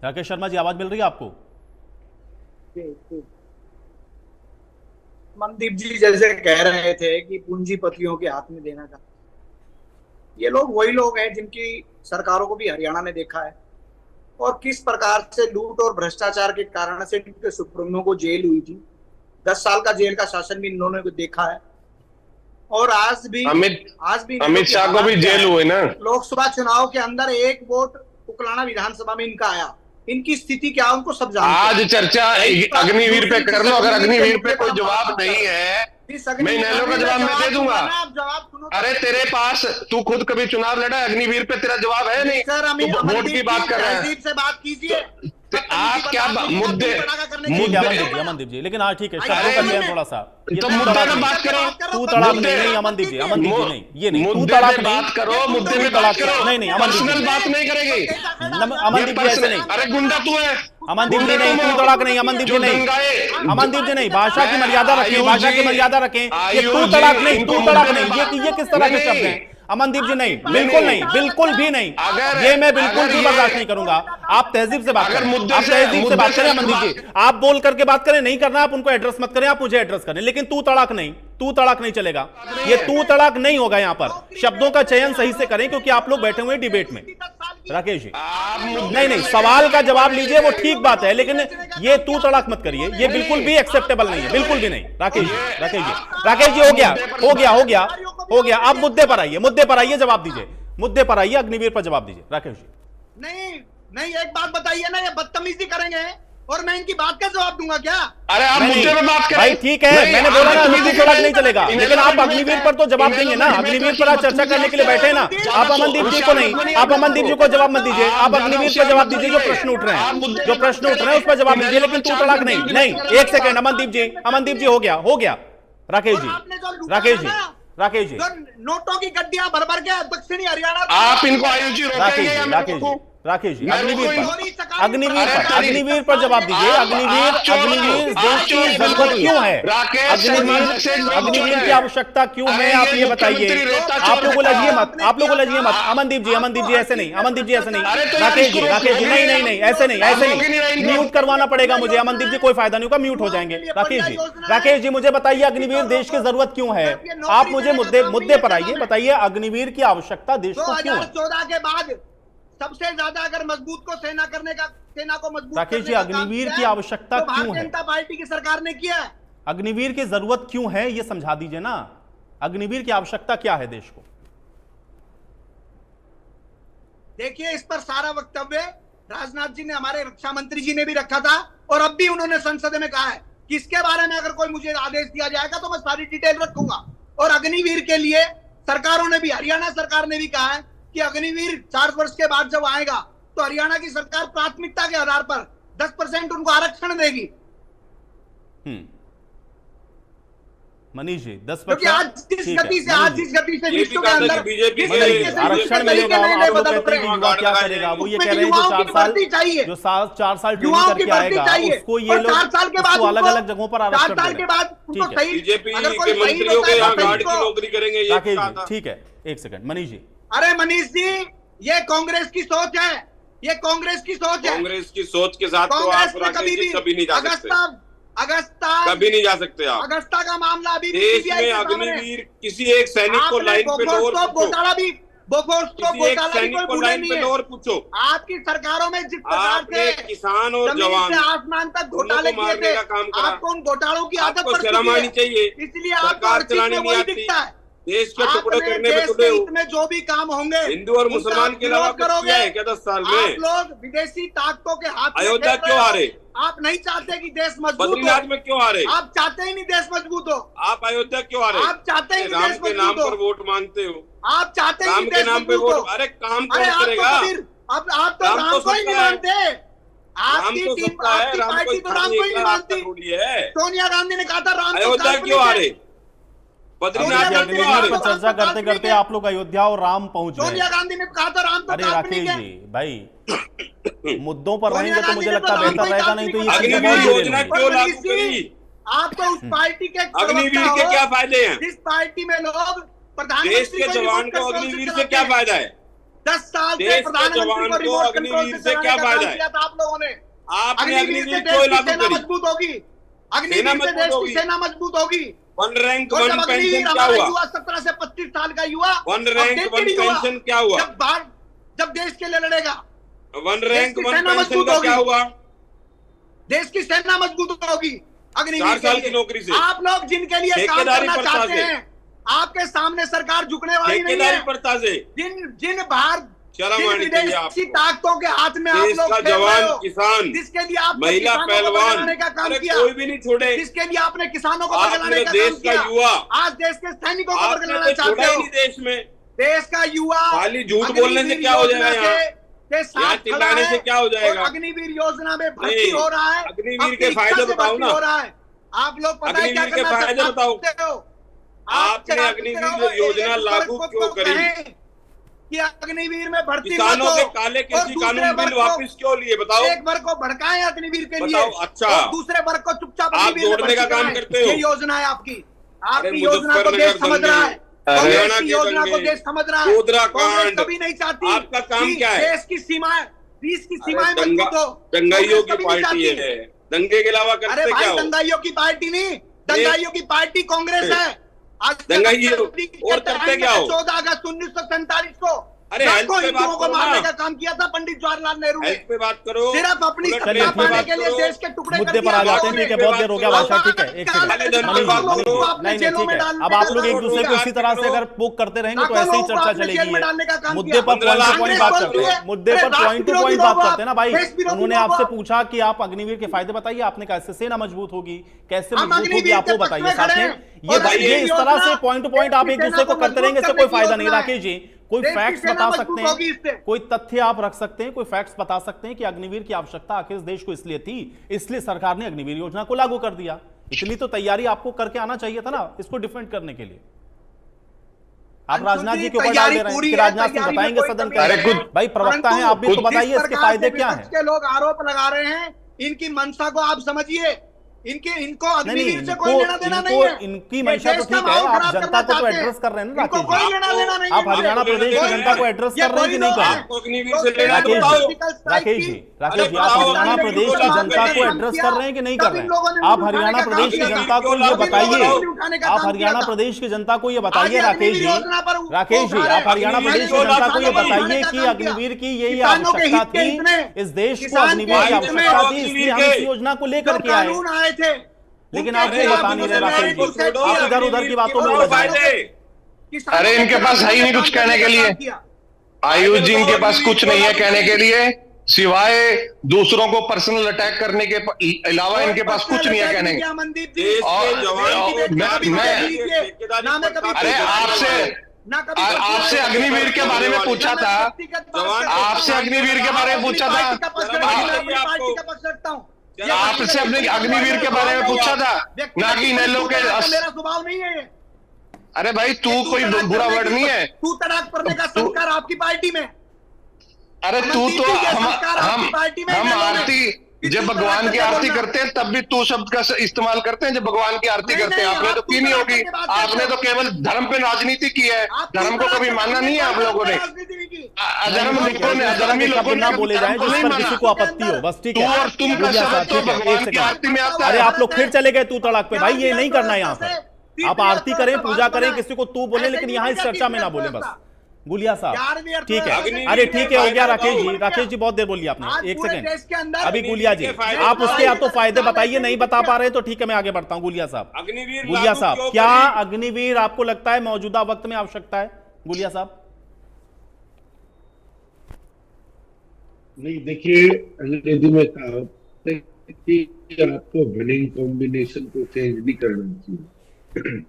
राकेश शर्मा जी, आवाज मिल रही है आपको? मनदीप जी जैसे कह रहे थे कि पूंजीपतियों के हाथ में देना था, ये लोग वही लोग हैं जिनकी सरकारों को भी हरियाणा में देखा है, और किस प्रकार से लूट और भ्रष्टाचार के कारण से इनके सुप्रीमो को जेल हुई थी। 10 साल का जेल का शासन भी इन्होंने देखा है, और आज भी अमित शाह को भी जेल हुए ना। लोकसभा चुनाव के अंदर एक वोट उकलाना विधानसभा में इनका आया। इनकी स्थिति क्या, उनको सब जानते हैं। आज चर्चा अग्निवीर पे कर लो, अगर अग्निवीर पे कोई जवाब नहीं है, मैं नैलो का जवाब मैं दे दूंगा। अरे तेरे पास, तू खुद कभी चुनाव लड़ा है, अग्निवीर पे तेरा जवाब है नहीं, तू वोट की बात कर रहा है। से बात कीजिए, आप क्या मुद्दे अमनदीप जी, लेकिन हाँ ठीक है, शब्दों का चयन थोड़ा सा, तो मुद्दे में बात करो। तू तड़ाक नहीं अमनदीप जी, अमनदीप जी नहीं, ये नहीं, तू तड़ाक नहीं, बात करो, मुद्दे में बात करो। नहीं पर्सनल बात नहीं करेगी अमनदीप जी, ऐसे नहीं। अरे गुंडा तू है अमनदीप जी नहीं, तू तड़ाक नहीं, अमनदीप जी नहीं, अमनदीप जी नहीं, भाषा की मर्यादा रखें, भाषा की मर्यादा रखें। ये तू तड़ाक नहीं, तू तड़ाक नहीं, ये किस तरह के शब्द हैं? अमनदीप जी नहीं, बिल्कुल नहीं, बिल्कुल भी नहीं, ये मैं बिल्कुल भी बर्दाश्त नहीं करूंगा। आप तहजीब से बात करें, आप तहजीब से बात करें अमनदीप जी, आप बोल करके बात करें, नहीं करना आप उनको एड्रेस मत करें, आप मुझे एड्रेस करें, लेकिन तू तड़ाक नहीं, तू तड़ाक नहीं चलेगा, ये तू तड़ाक नहीं होगा। यहां पर शब्दों का चयन सही से करें, क्योंकि आप लोग बैठे हुए डिबेट में। राकेश जी नहीं, सवाल का जवाब लीजिए, वो ठीक बात है, लेकिन ये तू तड़ाक मत करिए, ये बिल्कुल भी एक्सेप्टेबल नहीं है, बिल्कुल भी नहीं। राकेश जी हो गया, आप मुद्दे पर आइए, जवाब दीजिए, मुद्दे पर आइए, अग्निवीर पर जवाब दीजिए। राकेश जी नहीं, एक बात बताइए ना, ये बदतमीजी करेंगे, और मैं इनकी बात का जवाब दूंगा क्या? अरे आप मुद्दे पे बात करें भाई ठीक है, मैंने बोला ना अग्निवीर पर नहीं चलेगा, लेकिन आप अग्निवीर पर तो जवाब देंगे ना। अग्निवीर पर आप चर्चा करने के लिए बैठे हैं ना। आप अमनदीप जी को नहीं, आप अमनदीप जी को जवाब मत दीजिए, आप अग्निवीर पर जवाब दीजिए। जो प्रश्न उठ रहे हैं, जो प्रश्न उठ रहे हैं उस पर जवाब दीजिए, लेकिन तू तड़ाक नहीं। नहीं, एक सेकंड अमनदीप जी, हो गया। राकेश जी, नोटों की गड्डियां भर भर के दक्षिणी हरियाणा, आप इनको आयुषी रोकेंगे या मैं रोकूं? राकेश जी, अग्निवीर पर जवाब दीजिए। अग्निवीर देश की जरूरत क्यों है? अग्निवीर की आवश्यकता क्यों है, आप ये बताइए। आप लोग उलझिए मत। अमनदीप जी ऐसे नहीं। राकेश जी नहीं, ऐसे नहीं। म्यूट करवाना पड़ेगा मुझे। अमनदीप जी कोई फायदा नहीं होगा, म्यूट हो जाएंगे। राकेश जी मुझे बताइए, अग्निवीर देश की जरूरत क्यों है? आप मुझे मुद्दे पर आइए, बताइए अग्निवीर की आवश्यकता देश को क्यों है? 2014 के बाद सबसे ज्यादा अगर मजबूत को सेना को मजबूत राकेश जी, अग्निवीर की आवश्यकता क्यों है? भारतीय जनता पार्टी की सरकार ने किया है। अग्निवीर की जरूरत क्यों है, ये समझा दीजिए ना। अग्निवीर की आवश्यकता क्या है देश को? देखिए, इस पर सारा वक्तव्य राजनाथ जी ने, हमारे रक्षा मंत्री जी ने भी रखा था, और अब भी उन्होंने संसद में कहा है कि इसके बारे में अगर कोई मुझे आदेश दिया जाएगा तो मैं सारी डिटेल रखूंगा। और अग्निवीर के लिए सरकारों ने भी, हरियाणा सरकार ने भी कहा है कि अग्निवीर 4 वर्ष के बाद जब आएगा तो हरियाणा की सरकार प्राथमिकता के आधार पर 10% उनको आरक्षण देगी। मनीष जी 10%, क्योंकि आज जिस गति से विश्व के अंदर बीजेपी आरक्षण मिलेगा। आप लोग कहते हैं कि युवा क्या करेगा, वो ये कह रहे हैं जो 4 साल ड्यूटी करके आएगा उसको ये लोग उसको अलग अलग जगहों पर आरक्षण देंगे। बीजेपी के मंत्रियों के यहाँ गार्ड की नौकरी करेंगे। ठीक है, एक सेकंड मनीष जी। अरे मनीष जी, ये कांग्रेस की सोच है, कांग्रेस की सोच के साथ तो आप राकेश जी कभी नहीं जा सकते। कभी नहीं जा सकते आप। अगस्ता का मामला अभी देश में अग्निवीर किसी एक सैनिक को लाइन पे लो और पूछो। आपकी सरकारों में जिस प्रकार से किसान और जवान आसमान तक घोटाले किए थे, आपको उन घोटालों की आदत पड़ चुकी है। चाहिए, इसलिए सरकार चलानी नहीं आती है। देश के टुकड़े करने में जो भी काम होंगे हिंदू और मुसलमान के अलावा करोगे क्या 10 साल में? आप लोग विदेशी ताकतों के हाथ में अयोध्या क्यों हारे? आप नहीं चाहते कि देश मजबूत हो। बद्रीनाथ में क्यों हारे? आप चाहते ही नहीं देश मजबूत हो। आप अयोध्या क्यों हारे? आप चाहते ही नहीं देश मजबूत हो। राम के नाम पर वोट मांगते हो। आप चाहते ही नहीं देश मजबूत हो। अरे काम कौन करेगा? अब आप तो राम को ही नहीं मानते। आपकी पार्टी तो राम को ही नहीं मानती। सोनिया गांधी ने कहा था राम अयोध्या क्यों हारे? पर चर्चा करते करते आप लोग अयोध्या और राम पहुंच गए। सोनिया गांधी ने कहा था राम तो अरे राकेश जी भाई, मुद्दों पर रहेंगे तो मुझे लगता है बेहतर रहेगा, नहीं तो ये योजना क्यों लागू करी? आपको उस पार्टी के अग्निवीर के क्या फायदे हैं? जिस पार्टी में लोग देश के जवान को अग्निवीर से क्या फायदा है? 10 साल देश के जवान को अग्निवीर से क्या फायदा है? आप लोगों ने आपने अग्निवीर क्यों लागू करी? मजबूत होगी, अग्निवीर से देश की सेना मजबूत होगी। 1 रैंक 1 पेंशन क्या हुआ? 17 से 25 साल का युवा 1 रैंक 1 पेंशन क्या हुआ? जब देश के लिए लड़ेगा 1 रैंक 1 पेंशन का क्या हुआ? देश की सेना मजबूत होगी अग्निवीर 4 साल की नौकरी से। आप लोग जिनके लिए काम करना चाहते हैं, आपके सामने सरकार झुकने वाली नहीं है। जिन भारत विदेशी ताकतों के हाथ में आप लोग जवान, किसान, जिसके लिए आप महिला पहलवान का काम किया, कोई भी नहीं छोड़े। जिसके लिए आपने किसानों को बदलाने का देश का युवा, आज देश के सैनिकों को बदलाना चाहते हो। देश में देश का युवा खाली झूठ बोलने से क्या हो जाएगा? यहाँ चिल्लाने से क्या हो जाएगा? अग्निवीर योजना में भर्ती हो रहा है। अग्निवीर के फायदे बताओ ना। आप लोग पता है क्या के फायदे बताओ। आपने अग्निवीर योजना लागू क्यों करी? कि अग्निवीर में भर्ती किसानों के काले कृषि कानून बिल वापस क्यों लिए? बताओ। एक वर्ग को भड़काए अग्निवीर के लिए, अच्छा, और दूसरे वर्ग को चुपचाप आप जोड़ने का काम करते हो। ये योजना है आपकी योजना को देश समझ रहा है, हरियाणा की योजना को देश समझ रहा है। उत्तराखंड कभी नहीं चाहती आपका काम क्या है? देश की सीमाएं, देश की सीमाएं मजबूत हो। दंगाइयों की पार्टी है, दंगे के अलावा करते क्या हो? दंगाइयों की पार्टी नहीं, दंगाइयों की पार्टी कांग्रेस है। दंगाइयों और करते क्या हो? 14 अगस्त 1947 को अरे हेल्थ लाखों पे बात हिंदुओं को करो मारने ना। का काम किया था पंडित जवाहरलाल नेहरू ने। हेल्थ पे बात करो, सिर्फ अपनी उलट सत्ता चलिए, पाने बात के लिए करो। देश के टुकड़े कर मुद्दे पर दिया आ जाते लोगों हैं। ठीक है, ने। बहुत देर हो गया भाषा, ठीक है, एक काले सेकंड धन पे मनीष बात मनीष करो। जी, नहीं ठीक है, अब आप लोग एक दूसरे को इसी तरह से अगर पोक करते रहेंगे तो ऐसे ही चर्चा चलेगी। मुद्दे पर पॉइंट टू पॉइंट बात करते हैं, मुद्दे पर पॉइंट टू पॉइंट बात करते हैं ना भाई। उन्होंने आपसे पूछा कि आप अग्निवीर के फायदे बताइए, आपने कहा इससे सेना मजबूत होगी, कैसे मजबूत होगी आप वो बताइए साथ में। ये इस तरह से पॉइंट टू पॉइंट आप एक दूसरे को करते रहेंगे, इससे कोई फायदा नहीं। राकेश जी, कोई फैक्ट्स बता सकते हैं, कोई तथ्य आप रख सकते हैं, कोई फैक्ट्स बता सकते हैं कि अग्निवीर की आवश्यकता आखिर इस देश को इसलिए थी, इसलिए सरकार ने अग्निवीर योजना को लागू कर दिया। इतनी तो तैयारी आपको करके आना चाहिए था ना इसको डिफेंड करने के लिए। आप राजनाथ जी के ऊपर डाल दे रहे हैं कि राजनाथ सिंह बताएंगे सदन के भाई प्रवक्ता हैं आप भी, तो बताइए इसके फायदे क्या हैं। के लोग आरोप लगा रहे हैं, इनकी मंशा को आप समझिए। इनको अग्निवीर से कोई लेना देना नहीं है। इनकी मंशा तो ठीक है, आप जनता को तो एड्रेस कर रहे हैं ना राकेश जी। आप हरियाणा प्रदेश की जनता को एड्रेस कर रहे हैं कि नहीं कर रहे हैं? राकेश जी आप हरियाणा प्रदेश की जनता को एड्रेस कर रहे हैं कि नहीं कर रहे हैं? आप हरियाणा प्रदेश की जनता को ये बताइए, आप हरियाणा प्रदेश की जनता को ये बताइए राकेश जी, आप हरियाणा प्रदेश की जनता को ये बताइए कि अग्निवीर की यही आवश्यकता थी, इस देश को अग्निवीर की आवश्यकता थी, इसलिए हम इस योजना को लेकर के आए। लेकिन आप वो बता नहीं रहे राकेश जी, आप इधर उधर की बातों में उलझ गए। अरे इनके पास है ही नहीं कुछ कहने के लिए। आयुष जी इनके पास कुछ नहीं है कहने के लिए, सिवाय दूसरों को पर्सनल अटैक करने के अलावा इनके पास कुछ नहीं है कहने के। अरे आपसे अग्निवीर के बारे में पूछा था, आपसे अग्निवीर के बारे में पूछा था, आपसे अपने अग्निवीर के बारे में पूछा था, ना कि इनेलो के। मेरा स्वभाव नहीं है ये। अरे भाई तू कोई बुरा वर्ड नहीं है। तू तड़ाक पड़ने का संस्कार आपकी पार्टी में। अरे तू तो हम आरती जब भगवान की आरती करते हैं तब भी तू शब्द का इस्तेमाल करते हैं जब भगवान की आरती करते हैं। आपने तो की नहीं होगी, आपने तो केवल धर्म पे राजनीति की है, धर्म को कभी मानना नहीं है आप लोगों ने। अधर्मी लोगों ना बोले जाए जिस पर किसी को आपत्ति हो, बस ठीक है। और तुम का शब्द तो भगवान की आरती में आता है। अरे आप लोग फिर चले गए तू तड़ाक पे, भाई ये नहीं करना है यहाँ पर। आप आरती करें, पूजा करें, किसी को तू बोले, लेकिन यहाँ इस चर्चा में ना बोले बस। गुलिया साहब ठीक है, अरे ठीक है हो गया राकेश जी बहुत देर बोलिए आपने, एक सेकंड। अभी गुलिया जी आप उसके या तो फायदे बताइए, नहीं बता पा रहे तो ठीक है मैं आगे बढ़ता हूं। गुलिया साहब क्या अग्निवीर आपको लगता है मौजूदा वक्त में आवश्यकता है? गुलिया साहब नहीं, देखिए अंग्रेजी में कहा कि आपको विनिंग कॉम्बिनेशन को चेंज नहीं करना चाहिए।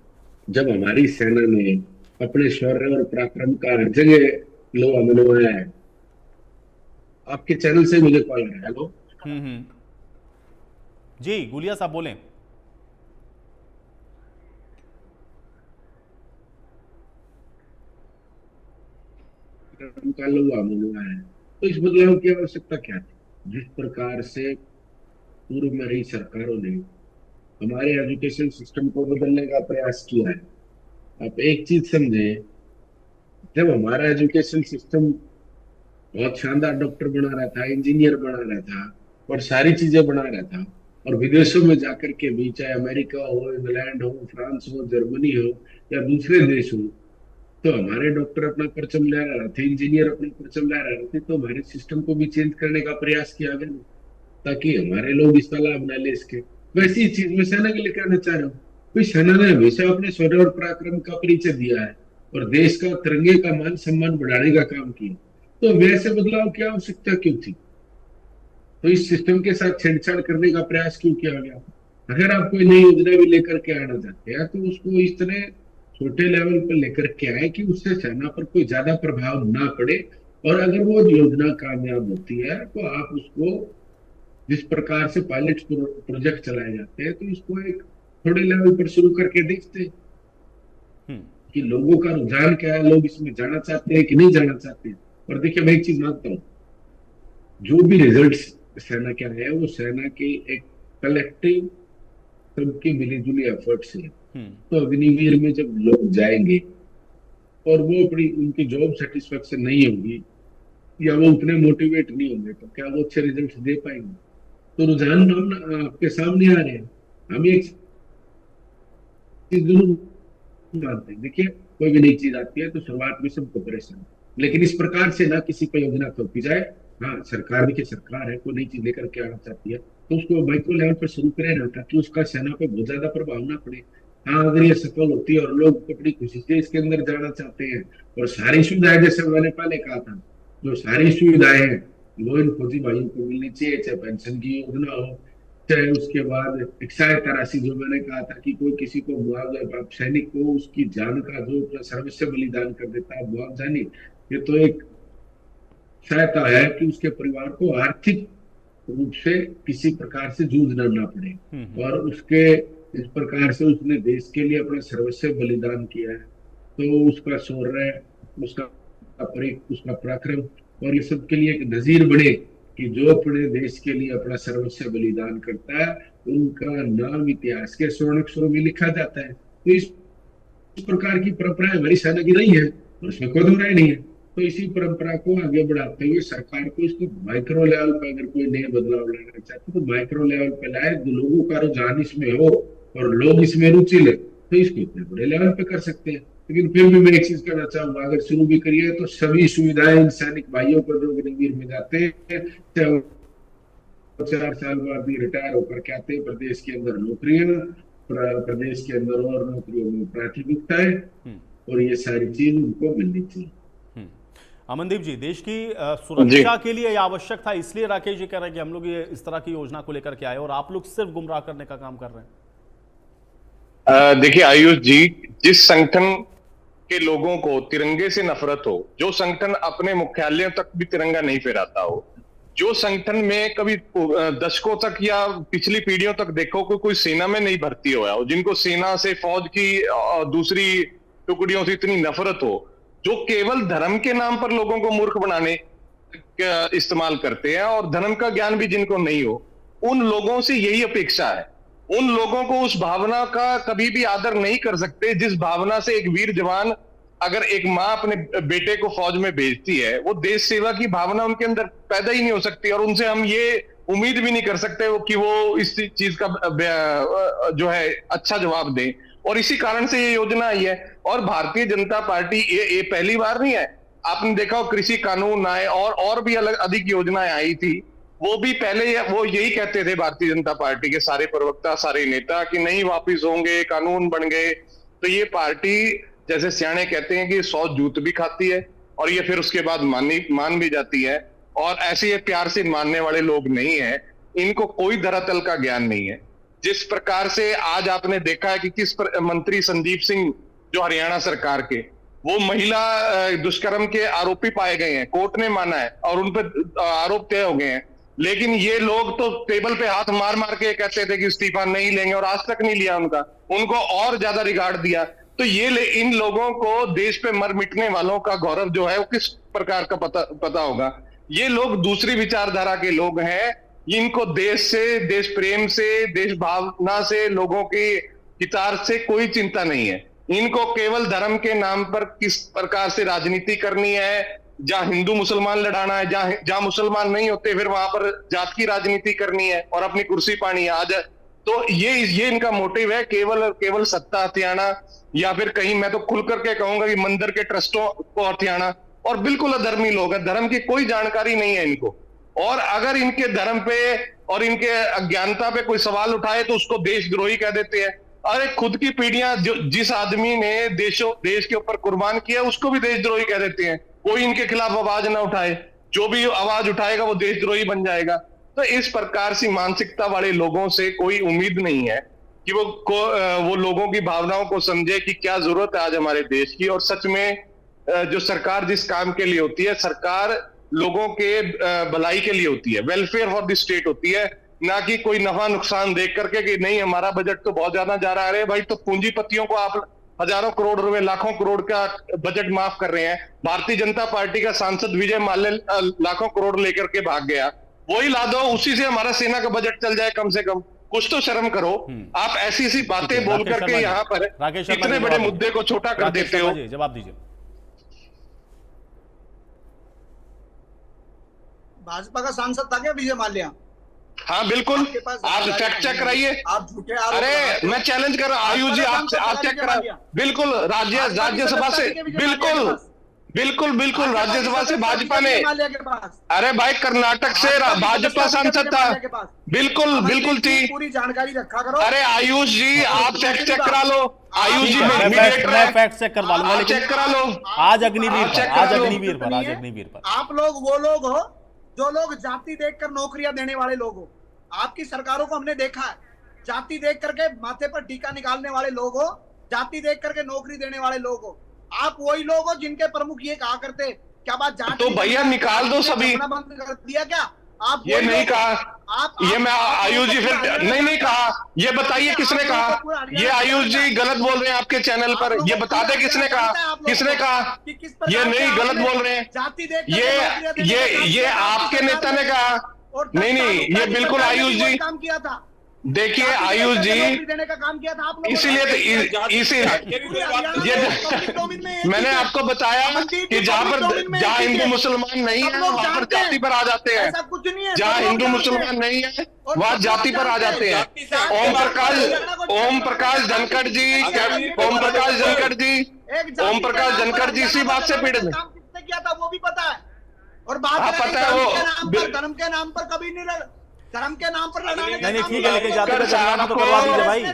जब हमारी सेना ने अपने शौर्य और पराक्रम का हर जगह लोहा मनवाया है। आपके चैनल से मुझे कॉल आया। हेलो जी गुलिया साहब बोलें। का लोहा मनवाया है, तो इस बदलाव की आवश्यकता क्या थी? जिस प्रकार से पूर्व में रही सरकारों ने हमारे एजुकेशन सिस्टम को बदलने का प्रयास किया है। आप एक चीज समझे, जब हमारा एजुकेशन सिस्टम बहुत शानदार डॉक्टर बना रहा था, इंजीनियर बना रहा था और सारी चीजें बना रहा था, और विदेशों में जाकर के भी चाहे अमेरिका हो, इंग्लैंड हो, फ्रांस हो, जर्मनी हो या दूसरे देश हो, तो हमारे डॉक्टर अपना परचम लहरा रहे थे, इंजीनियर अपना परचम लहरा रहे थे। तो हमारे सिस्टम को भी चेंज करने का प्रयास किया गया ताकि हमारे लोग इसका लाभ न ले सके। वैसी चीज मैं सेना के लिए कहना चाह रहा हूँ। कोई सेना ने हमेशा अपने शौर्य और पराक्रम का परिचय दिया है और देश का तिरंगे का मान सम्मान बढ़ाने का काम किया, तो वैसे बदलाव की आवश्यकता क्यों थी? तो इस सिस्टम के साथ छेड़छाड़ करने का प्रयास क्यों किया गया? अगर आप कोई नई योजना भी लेकर के आना चाहते हैं तो उसको इस तरह छोटे लेवल पर लेकर के आए कि उससे सेना पर कोई ज्यादा प्रभाव ना पड़े, और अगर वो योजना कामयाब होती है तो आप उसको जिस प्रकार से पायलट प्रोजेक्ट चलाए जाते हैं तो इसको एक थोड़े लेवल पर शुरू करके देखते हैं कि लोगों का रुझान क्या है, लोग इसमें जाना चाहते हैं कि नहीं जाना चाहते हैं। और देखिए मैं एक चीज मानता हूँ, जो भी रिजल्ट्स सेना क्या है वो सेना की एक कलेक्टिव सबकी मिलीजुली एफर्ट से। तो अग्निवीर में जब लोग जाएंगे और वो अपनी उनकी जॉब सेटिस्फेक्शन नहीं होगी या वो उतने मोटिवेट नहीं होंगे तो क्या वो अच्छे रिजल्ट दे पाएंगे? तो रुझान हम आपके सामने आ रहे हैं। हम एक चीज जरूर मानते हैं, देखिए कोई भी नई चीज आती है तो शुरुआत में सबको परेशान, लेकिन इस प्रकार से ना किसी पर योजना थोपी जाए। हाँ, सरकार देखिए सरकार है, कोई नई चीज लेकर के आना चाहती है तो उसको माइक्रो लेवल पर शुरू करे ना, ताकि उसका सेना पे बहुत ज्यादा प्रभाव ना पड़े। हाँ, अगर ये सफल होती है और लोग अपनी खुशी से इसके अंदर जाना चाहते हैं और सारी सुविधाएं, जैसे मैंने पहले कहा था, जो सारी सुविधाएं हैं वो इन फौजी भाइयों को मिलनी चाहिए, चाहे पेंशन की योजना हो, चाहे उसके बाद एक सहायता राशि, जो मैंने कहा था कि कोई किसी को मुआवजा, सैनिक को उसकी जान का जो सर्विस से बलिदान कर देता है मुआवजा नहीं, ये तो एक सहायता है कि उसके परिवार को आर्थिक रूप से किसी प्रकार से जूझना ना पड़े। और उसके इस प्रकार से उसने देश के लिए अपना सर्वस्व बलिदान किया है, तो उसका शौर्य, उसका पराक्रम और ये सब के लिए एक नजीर बने कि जो अपने देश के लिए अपना सर्वस्व बलिदान करता है उनका नाम इतिहास के स्वर्ण अक्षरों में लिखा जाता है। तो इस प्रकार की परंपराएं हमारी सेना की रही है और उसमें कोई दो राय नहीं है। तो इसी परंपरा को आगे बढ़ाते हुए सरकार को इसको माइक्रो लेवल पर अगर कोई नए बदलाव लाना चाहते तो माइक्रो लेवल पर लाए, लोगों का रुझान इसमें हो और लोग इसमें रुचि ले, तो इसको इतने बड़े लेवल पे कर सकते हैं। लेकिन फिर भी मैं एक चीज कहना चाहूंगा, अगर शुरू भी करिए तो सभी सुविधाएं सैनिक भाइयों को जो अग्निवीर में जाते हैं, चाहे 4 साल बाद भी रिटायर होकर के आते हैं, प्रदेश के अंदर नौकरियां, प्रदेश के अंदर और नौकरियों में प्राथमिकता है और ये सारी चीज उनको मिलनी चाहिए। अमनदीप जी, देश की सुरक्षा के लिए यह आवश्यक था, इसलिए राकेश जी कह रहे हैं कि हम लोग ये इस तरह की योजना को लेकर के आए और आप लोग सिर्फ गुमराह करने का काम कर रहे हैं। देखिए आयुष जी, जिस संगठन के लोगों को तिरंगे से नफरत हो, जो संगठन अपने मुख्यालयों तक भी तिरंगा नहीं फहराता हो, जो संगठन में कभी दशकों तक या पिछली पीढ़ियों तक देखो कोई सेना में नहीं भर्ती हुआ हो, जिनको सेना से, फौज की दूसरी टुकड़ियों से इतनी नफरत हो, जो केवल धर्म के नाम पर लोगों को मूर्ख बनाने इस्तेमाल करते हैं और धर्म का ज्ञान भी जिनको नहीं हो, उन लोगों से यही अपेक्षा है। उन लोगों को उस भावना का कभी भी आदर नहीं कर सकते जिस भावना से एक वीर जवान, अगर एक माँ अपने बेटे को फौज में भेजती है, वो देश सेवा की भावना उनके अंदर पैदा ही नहीं हो सकती और उनसे हम ये उम्मीद भी नहीं कर सकते कि वो इस चीज का जो है अच्छा जवाब दें। और इसी कारण से ये योजना आई है। और भारतीय जनता पार्टी ये पहली बार नहीं है, आपने देखा हो कृषि कानून आए और भी अधिक योजनाएं आई थी, वो भी पहले वो यही कहते थे भारतीय जनता पार्टी के सारे प्रवक्ता, सारे नेता कि नहीं वापिस होंगे, कानून बन गए। तो ये पार्टी, जैसे सियाने कहते हैं कि 100 जूत भी खाती है और ये फिर उसके बाद मान भी जाती है। और ऐसे ये प्यार से मानने वाले लोग नहीं है, इनको कोई धरातल का ज्ञान नहीं है। जिस प्रकार से आज आपने देखा है कि मंत्री संदीप सिंह जो हरियाणा सरकार के, वो महिला दुष्कर्म के आरोपी पाए गए हैं, कोर्ट ने माना है और उन पर आरोप तय हो गए हैं, लेकिन ये लोग तो टेबल पे हाथ मार मार के कहते थे कि इस्तीफा नहीं लेंगे और आज तक नहीं लिया उनको और ज्यादा रिगार्ड दिया। तो ये इन लोगों को देश पे मर मिटने वालों का गौरव जो है वो किस प्रकार का पता होगा। ये लोग दूसरी विचारधारा के लोग हैं, इनको देश से, देश प्रेम से, देश भावना से, लोगों के हितार्थ से कोई चिंता नहीं है। इनको केवल धर्म के नाम पर किस प्रकार से राजनीति करनी है, जहां हिंदू मुसलमान लड़ाना है, जहां मुसलमान नहीं होते फिर वहां पर जात की राजनीति करनी है और अपनी कुर्सी पानी है आज। तो ये इनका मोटिव है, केवल सत्ता हथियाना या फिर कहीं, मैं तो खुल करके कहूंगा कि मंदिर के ट्रस्टों को हथियाना। और बिल्कुल अधर्मी लोग हैं, धर्म की कोई जानकारी नहीं है इनको। और अगर इनके धर्म पे और इनके अज्ञानता पे कोई सवाल उठाए तो उसको देशद्रोही कह देते हैं। अरे खुद की पीढ़ियां जिस आदमी ने देश के ऊपर कुर्बान किया उसको भी देशद्रोही कह देते हैं। कोई इनके खिलाफ आवाज ना उठाए, जो भी आवाज उठाएगा वो देशद्रोही बन जाएगा। तो इस प्रकार की मानसिकता वाले लोगों से कोई उम्मीद नहीं है कि वो लोगों की भावनाओं को समझे कि क्या जरूरत है आज हमारे देश की। और सच में जो सरकार जिस काम के लिए होती है, सरकार लोगों के भलाई के लिए होती है, वेलफेयर फॉर द स्टेट होती है, ना कि कोई नफा नुकसान देख करके कि नहीं हमारा बजट तो बहुत ज्यादा जा रहा है। अरे भाई, तो पूंजीपतियों को आप हजारों करोड़ रुपए, लाखों करोड़ का बजट माफ कर रहे हैं। भारतीय जनता पार्टी का सांसद विजय माल्या लाखों करोड़ लेकर के भाग गया, वही ला दो, उसी से हमारा सेना का बजट चल जाए। कम से कम कुछ तो शर्म करो। आप ऐसी बातें बोल करके यहाँ पर इतने बड़े मुद्दे को छोटा कर देते हो। जवाब दीजिए। भाजपा का सांसद था क्या विजय माल्या? हाँ बिल्कुल, आप चेक कराइए। आप झूठे, अरे मैं चैलेंज कर रहा हूँ आयुष जी, आप चेक करा, बिल्कुल राज्यसभा से, बिल्कुल बिल्कुल, राज्यसभा से भाजपा ने, हिमालय के पास, अरे भाई कर्नाटक से भाजपा सांसद था, बिल्कुल बिल्कुल थी। पूरी जानकारी रखा करो। अरे आयुष जी आप फैक्ट चेक करा लो, आयुष जी मैं फैक्ट चेक करवा लूंगा, लेकिन चेक करा लो। आज अग्निवीर पर आप लोग वो लोग हो जो लोग जाति देखकर नौकरियां देने वाले लोग हो। आपकी सरकारों को हमने देखा है, जाति देख करके माथे पर टीका निकालने वाले लोग हो, जाति देख करके नौकरी देने वाले लोग हो। आप वही लोग हो जिनके प्रमुख ये कहा करते क्या बात जाति तो भैया निकाल दो सभी, बंद कर दिया क्या? आप ये नहीं कहा, ये मैं आयुष जी फिर नहीं कहा, ये बताइए किसने कहा? ये आयुष जी गलत बोल रहे हैं आपके चैनल पर, ये बता दे किसने कहा, किसने कहा? ये नहीं गलत बोल रहे हैं, ये आपके नेता ने कहा। नहीं ये बिल्कुल आयुष जी, काम किया था। देखिए आयुष जी, देने का काम किया था आप लोगों ने। इसीलिए मैंने आपको बताया कि जहाँ हिंदू मुसलमान नहीं है वहां पर जाति पर आ जाते हैं, ऐसा कुछ नहीं है। जहाँ हिंदू मुसलमान नहीं है वहां जाति पर आ जाते हैं। ओम प्रकाश धनखड़ जी इसी बात से पीड़ित काम किसने किया था वो भी पता है। और बात पता है वो धर्म के नाम पर कभी नहीं, धर्म के नाम पर लड़ाने नहीं ठीक है, लेकिन जातिगत जनगणना तो करवा दीजिए भाई,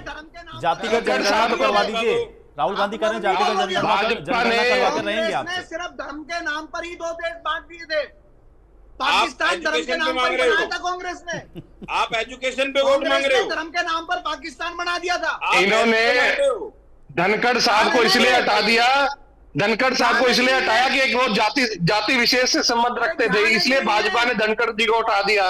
जातिगत जनगणना तो करवा दीजिए। राहुल गांधी कह रहे हैं जातिगत जनगणना करवाते रहेंगे आप। सिर्फ धर्म के नाम पर ही 2 देश बांट दिए थे। पाकिस्तान धर्म के नाम पर बनाया था कांग्रेस ने। आप एजुकेशन पे वोट मांग रहे हो, धर्म के नाम पर पाकिस्तान बना दिया था। इन्होंने धनखड़ साहब को इसलिए हटा दिया, धनखड़ साहब को इसलिए हटाया कि एक वो जाति विशेष से संबंध रखते थे, इसलिए भाजपा ने धनखड़ जी को हटा दिया।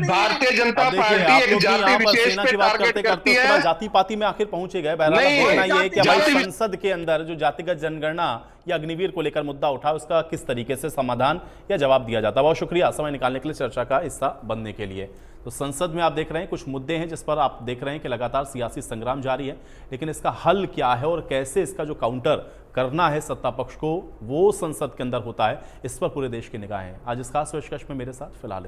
भारतीय जनता पार्टी एक जाति विशेष पे टारगेट करती है। जाति पाति में आखिर पहुंचे गए। बहरहाल कहना ये है कि भाई संसद के अंदर जो जातिगत जनगणना या अग्निवीर को लेकर मुद्दा उठा, उसका किस तरीके से समाधान या जवाब दिया जाता है। बहुत शुक्रिया समय निकालने के लिए, चर्चा का हिस्सा बनने के लिए। तो संसद में आप देख रहे हैं कुछ मुद्दे हैं जिस पर आप देख रहे हैं कि लगातार सियासी संग्राम जारी है, लेकिन इसका हल क्या है और कैसे इसका जो काउंटर करना है सत्ता पक्ष को, वो संसद के अंदर होता है। इस पर पूरे देश की निगाहें हैं। आज इस खास पेशकश में मेरे साथ फिलहाल